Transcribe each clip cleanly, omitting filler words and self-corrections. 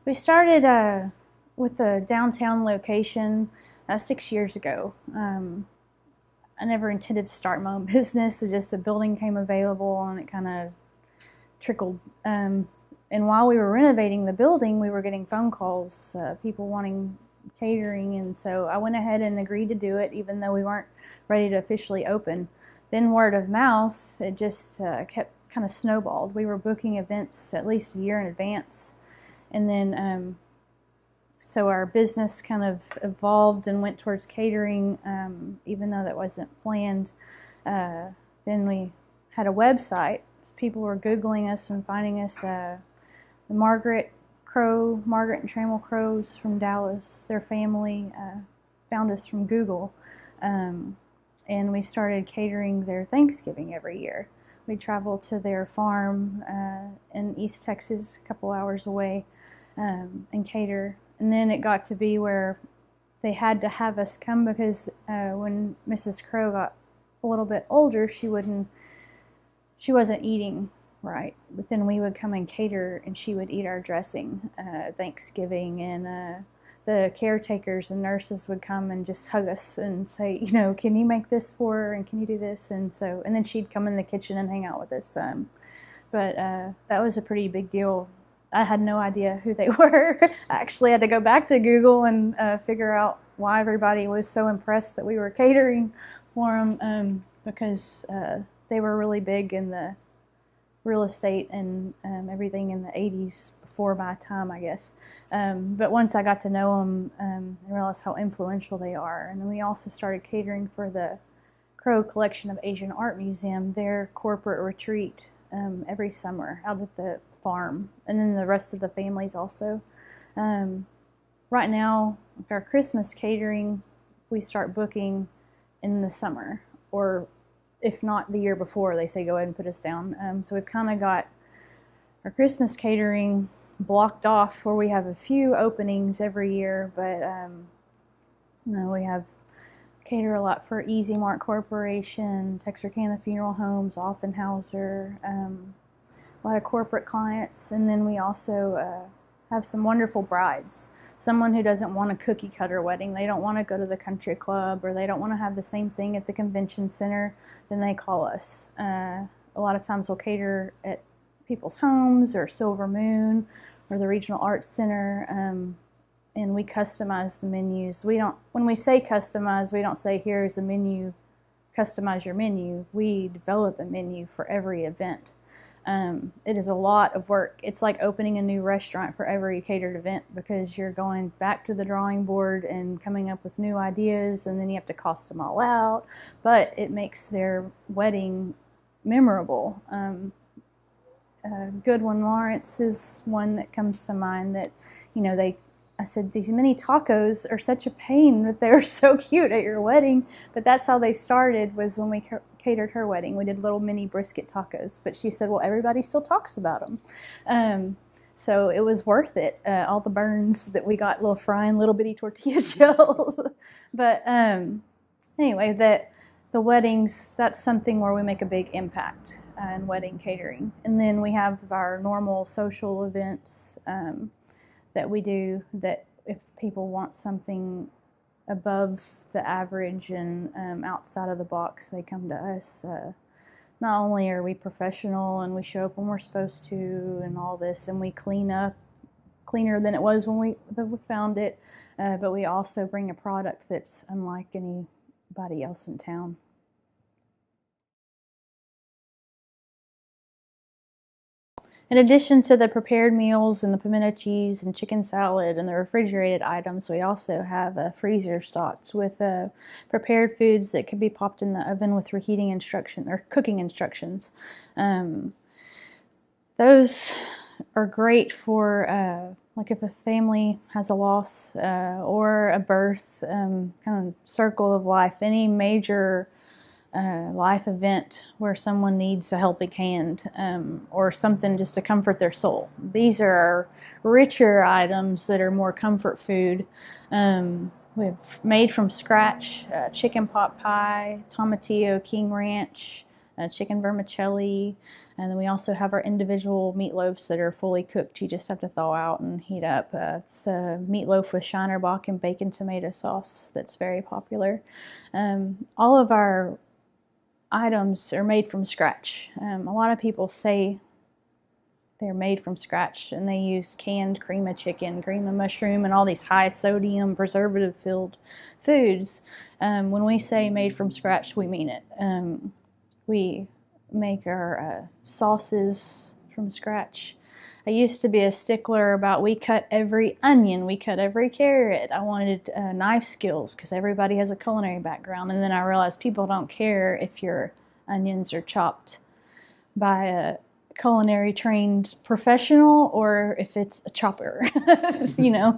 We started with a downtown location 6 years ago. I never intended to start my own business. So just a building came available and it kind of trickled. And while we were renovating the building, we were getting phone calls, people wanting catering, and so I went ahead and agreed to do it, even though we weren't ready to officially open. Then word of mouth, it just kept kind of snowballed. We were booking events at least a year in advance, and then so our business kind of evolved and went towards catering, even though that wasn't planned. Then we had a website. People were Googling us and finding us. The Margaret and Trammell Crows from Dallas, their family found us from Google, and we started catering their Thanksgiving every year. We traveled to their farm in East Texas, a couple hours away, and cater. And then it got to be where they had to have us come because when Mrs. Crow got a little bit older, she wasn't eating right. But then we would come and cater, and she would eat our dressing Thanksgiving, and the caretakers and nurses would come and just hug us and say, can you make this for her, and can you do this? And then she'd come in the kitchen and hang out with us. But that was a pretty big deal. I had no idea who they were. I actually had to go back to Google and figure out why everybody was so impressed that we were catering for them, because they were really big in the real estate and everything in the 80s before my time, I guess. But once I got to know them, I realized how influential they are. And then we also started catering for the Crow Collection of Asian Art Museum, their corporate retreat every summer out at the farm, and then the rest of the families also. Right now, our Christmas catering, we start booking in the summer, or if not the year before, they say go ahead and put us down. So we've kind of got our Christmas catering blocked off, where we have a few openings every year, but we have cater a lot for Easy Mart Corporation, Texarkana Funeral Homes, Offenhauser, a lot of corporate clients, and then we also have some wonderful brides. Someone who doesn't want a cookie cutter wedding, they don't want to go to the country club, or they don't want to have the same thing at the convention center, then they call us. A lot of times we'll cater at people's homes, or Silver Moon, or the Regional Arts Center, and we customize the menus. When we say customize, we don't say here's a menu, customize your menu. We develop a menu for every event. It is a lot of work. It's like opening a new restaurant for every catered event, because you're going back to the drawing board and coming up with new ideas, and then you have to cost them all out. But it makes their wedding memorable. Goodwin Lawrence is one that comes to mind that, I said, these mini tacos are such a pain, but they're so cute at your wedding. But that's how they started, was when we catered her wedding. We did little mini brisket tacos. But she said, well, everybody still talks about them. So it was worth it, all the burns that we got, little frying little bitty tortilla shells. But anyway, the weddings, that's something where we make a big impact in wedding catering. And then we have our normal social events that we do, that if people want something above the average and outside of the box, they come to us. Not only are we professional and we show up when we're supposed to and all this, and we clean up cleaner than it was when we found it, but we also bring a product that's unlike anybody else in town. In addition to the prepared meals and the pimento cheese and chicken salad and the refrigerated items, we also have a freezer stocked with prepared foods that could be popped in the oven with reheating instruction or cooking instructions. Those are great for like if a family has a loss or a birth, kind of circle of life, any major life event where someone needs a helping hand or something just to comfort their soul. These are richer items that are more comfort food. We've made from scratch chicken pot pie, tomatillo king ranch, chicken vermicelli, and then we also have our individual meatloaves that are fully cooked. You just have to thaw out and heat up. It's a meatloaf with Shinerbach and bacon tomato sauce that's very popular. All of our items are made from scratch. A lot of people say they're made from scratch and they use canned cream of chicken, cream of mushroom, and all these high sodium preservative filled foods. When we say made from scratch, we mean it. We make our sauces from scratch. I used to be a stickler about we cut every onion, we cut every carrot. I wanted knife skills because everybody has a culinary background, and then I realized people don't care if your onions are chopped by a culinary trained professional or if it's a chopper, you know.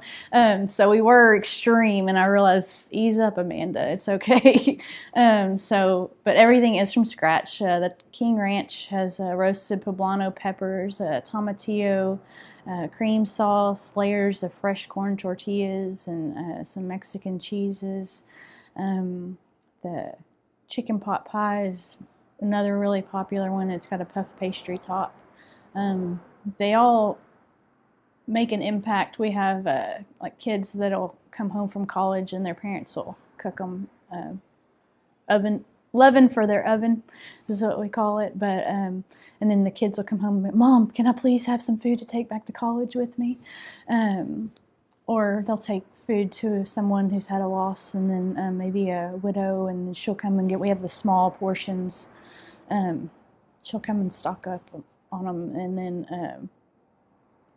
So we were extreme, and I realized, ease up, Amanda, it's okay. But everything is from scratch. The King Ranch has roasted poblano peppers, tomatillo, cream sauce, layers of fresh corn tortillas, and some Mexican cheeses. The chicken pot pie is another really popular one. It's got a puff pastry top. They all make an impact. We have like kids that'll come home from college and their parents will cook them leaven for their oven is what we call it. But and then the kids will come home and, Mom, can I please have some food to take back to college with me? Or they'll take food to someone who's had a loss, and then maybe a widow, and then she'll come and we have the small portions. She'll come and stock up on them, and then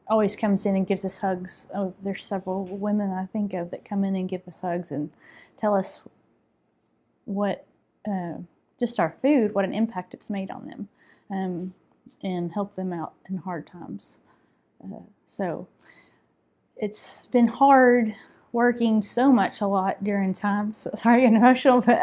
always comes in and gives us hugs. Oh, there's several women I think of that come in and give us hugs and tell us what just our food, what an impact it's made on them, and help them out in hard times. So it's been hard working so much a lot during times. Sorry, emotional, but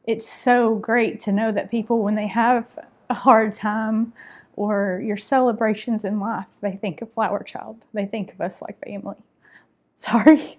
it's so great to know that people, when they have a hard time or your celebrations in life, they think of Flower Child. They think of us like family. Sorry.